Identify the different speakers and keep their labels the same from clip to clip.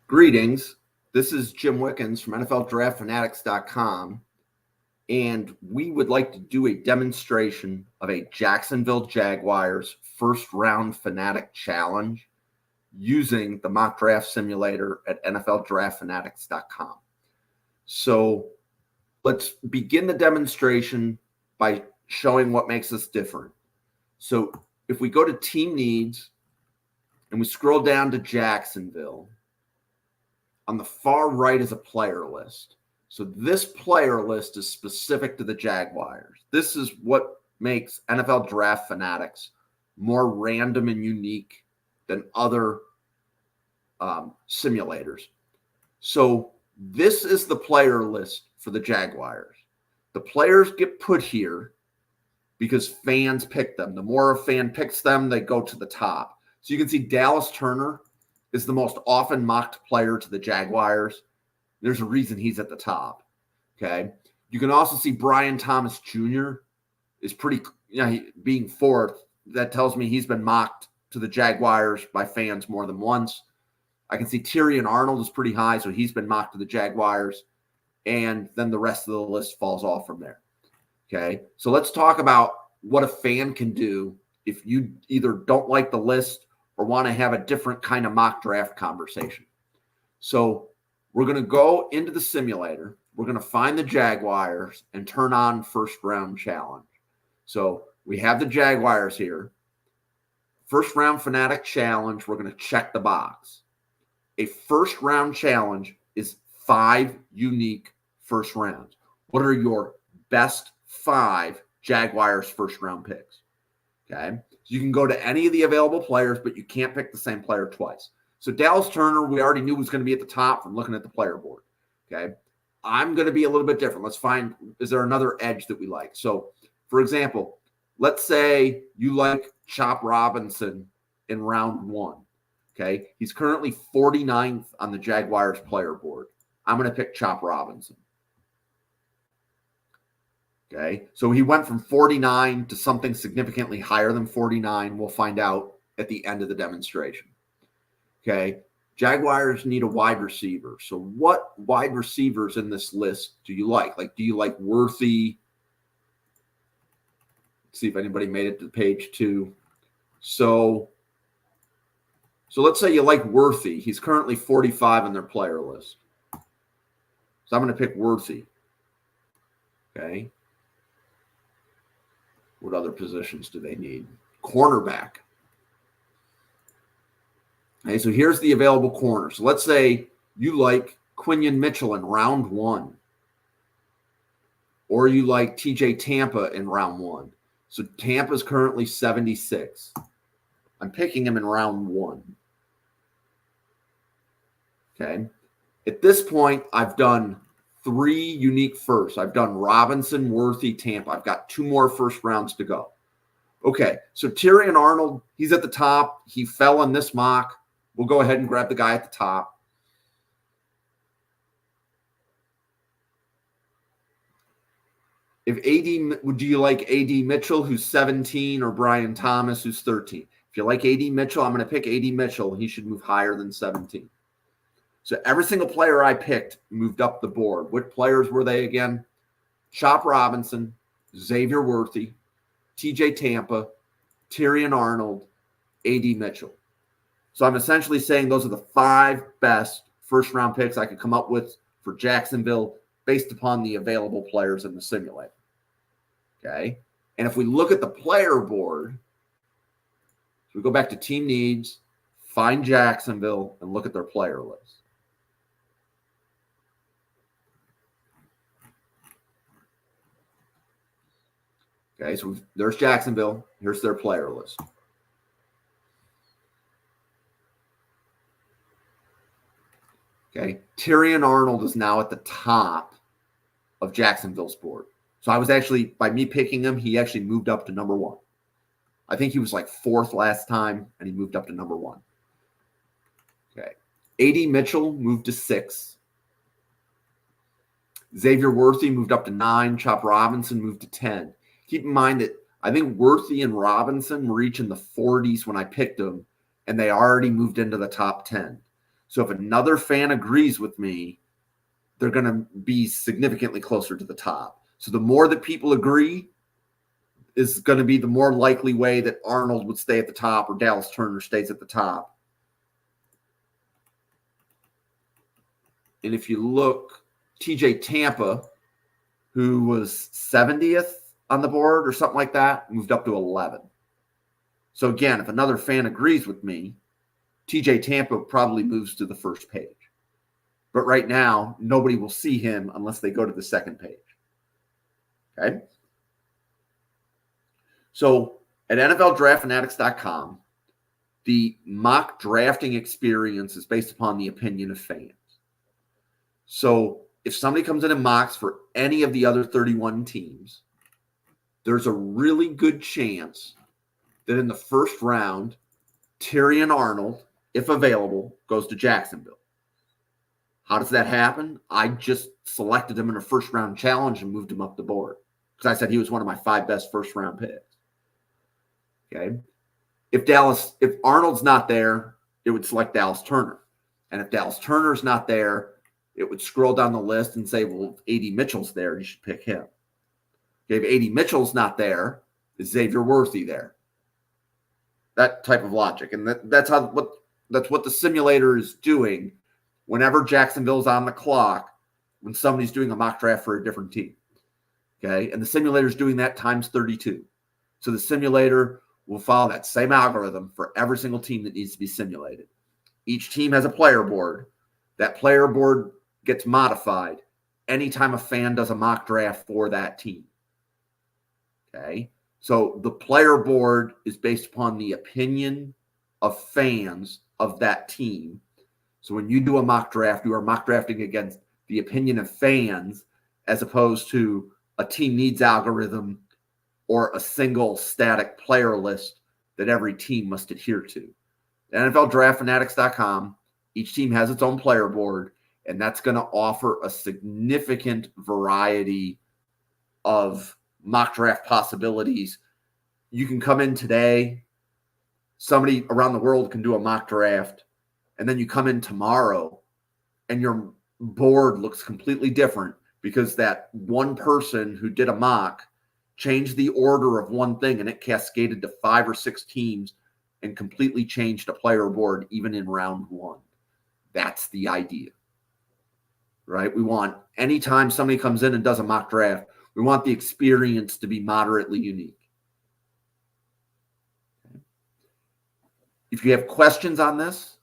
Speaker 1: Greetings. This is Jim Wickens from NFLDraftFanatics.com, and we would like to do a demonstration of a Jacksonville Jaguars first round fanatic challenge using the mock draft simulator at NFLDraftFanatics.com. So let's begin the demonstration by showing what makes us different. So if we go to Team Needs and we scroll down to Jacksonville, on the far right is a player list. So this player list is specific to the Jaguars. This is what makes NFL Draft Fanatics more random and unique than other simulators. So this is the player list for the Jaguars. The players get put here because fans pick them. The more a fan picks them, they go to the top. So you can see Dallas Turner is the most often mocked player to the Jaguars. There's a reason he's at the top. Okay. You can also see Brian Thomas Jr. is pretty, being fourth. That tells me he's been mocked to the Jaguars by fans more than once. I can see Tyrion Arnold is pretty high, so he's been mocked to the Jaguars. And then the rest of the list falls off from there. Okay. So let's talk about what a fan can do if you either don't like the list or want to have a different kind of mock draft conversation. So we're going to go into the simulator. We're going to find the Jaguars and turn on first round challenge. So we have the Jaguars here. First round fanatic challenge, we're going to check the box. A first round challenge is 5 unique first rounds. What are your best 5 Jaguars first round picks? Okay. So you can go to any of the available players, but you can't pick the same player twice. So Dallas Turner, we already knew was going to be at the top from looking at the player board. Okay. I'm going to be a little bit different. Let's find, is there another edge that we like? So, for example, let's say you like Chop Robinson in round 1. Okay. He's currently 49th on the Jaguars player board. I'm going to pick Chop Robinson. Okay, so he went from 49 to something significantly higher than 49. We'll find out at the end of the demonstration. Okay, Jaguars need a wide receiver. So what wide receivers in this list do you like? Like, do you like Worthy? Let's see if anybody made it to page 2. So let's say you like Worthy. He's currently 45 on their player list. So I'm going to pick Worthy. Okay. What other positions do they need? Cornerback. Okay, so here's the available corner. So let's say you like Quinion Mitchell in round 1. Or you like TJ Tampa in round 1. So Tampa's currently 76. I'm picking him in round 1. Okay. At this point, I've done 3 unique firsts. I've done Robinson, Worthy, Tampa. I've got 2 more first rounds to go. Okay, so Tyrion Arnold, he's at the top. He fell in this mock. We'll go ahead and grab the guy at the top. If would you like A.D. Mitchell, who's 17, or Brian Thomas, who's 13? If you like A.D. Mitchell, I'm going to pick A.D. Mitchell. He should move higher than 17. So every single player I picked moved up the board. What players were they again? Chop Robinson, Xavier Worthy, TJ Tampa, Tyrion Arnold, A.D. Mitchell. So I'm essentially saying those are the 5 best first-round picks I could come up with for Jacksonville based upon the available players in the simulator. Okay? And if we look at the player board, so we go back to Team Needs, find Jacksonville, and look at their player list. Okay, so there's Jacksonville. Here's their player list. Okay, Tyrion Arnold is now at the top of Jacksonville's board. So I was actually, by me picking him, he actually moved up to number 1. I think he was like 4th last time, and he moved up to number 1. Okay, A.D. Mitchell moved to 6. Xavier Worthy moved up to 9. Chop Robinson moved to 10. Keep in mind that I think Worthy and Robinson were each in the 40s when I picked them, and they already moved into the top 10. So if another fan agrees with me, they're going to be significantly closer to the top. So the more that people agree is going to be the more likely way that Arnold would stay at the top or Dallas Turner stays at the top. And if you look, TJ Tampa, who was 70th on the board or something like that, moved up to 11. So again, if another fan agrees with me, TJ Tampa probably moves to the first page. But right now, nobody will see him unless they go to the second page. Okay? So at NFLDraftFanatics.com, the mock drafting experience is based upon the opinion of fans. So if somebody comes in and mocks for any of the other 31 teams, there's a really good chance that in the first round, Tyrion Arnold, if available, goes to Jacksonville. How does that happen? I just selected him in a first-round challenge and moved him up the board because I said he was one of my 5 best first-round picks. Okay. If Arnold's not there, it would select Dallas Turner. And if Dallas Turner's not there, it would scroll down the list and say, well, if A.D. Mitchell's there, you should pick him. Okay, if A.D. Mitchell's not there, is Xavier Worthy there? That type of logic. And that's what the simulator is doing whenever Jacksonville's on the clock, when somebody's doing a mock draft for a different team. Okay, and the simulator is doing that times 32. So the simulator will follow that same algorithm for every single team that needs to be simulated. Each team has a player board. That player board gets modified anytime a fan does a mock draft for that team. Okay, so the player board is based upon the opinion of fans of that team. So when you do a mock draft, you are mock drafting against the opinion of fans as opposed to a team needs algorithm or a single static player list that every team must adhere to. NFLDraftFanatics.com, each team has its own player board, and that's going to offer a significant variety of mock draft possibilities. You can come in today, somebody around the world can do a mock draft, and then you come in tomorrow and your board looks completely different because that one person who did a mock changed the order of one thing and it cascaded to 5 or 6 teams and completely changed a player board even in round 1. That's the idea, right? We want, anytime somebody comes in and does a mock draft, we want the experience to be moderately unique. If you have questions on this,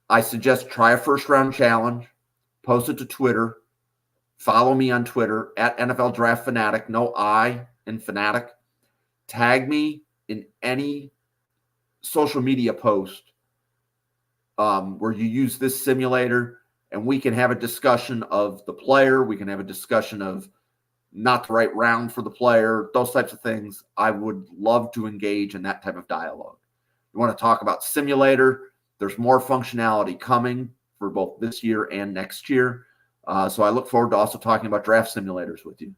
Speaker 1: I suggest try a first round challenge, post it to Twitter, follow me on Twitter at NFL Draft Fanatic, no I in Fanatic. Tag me in any social media post where you use this simulator, and we can have a discussion of the player. We can have a discussion of not the right round for the player, those types of things. I would love to engage in that type of dialogue. You want to talk about simulator, there's more functionality coming for both this year and next year. So I look forward to also talking about draft simulators with you.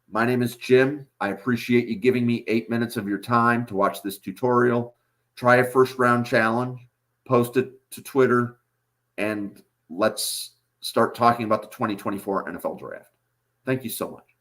Speaker 1: My name is Jim. I appreciate you giving me 8 minutes of your time to watch this tutorial. Try a first round challenge, post it to Twitter, and let's start talking about the 2024 NFL Draft. Thank you so much.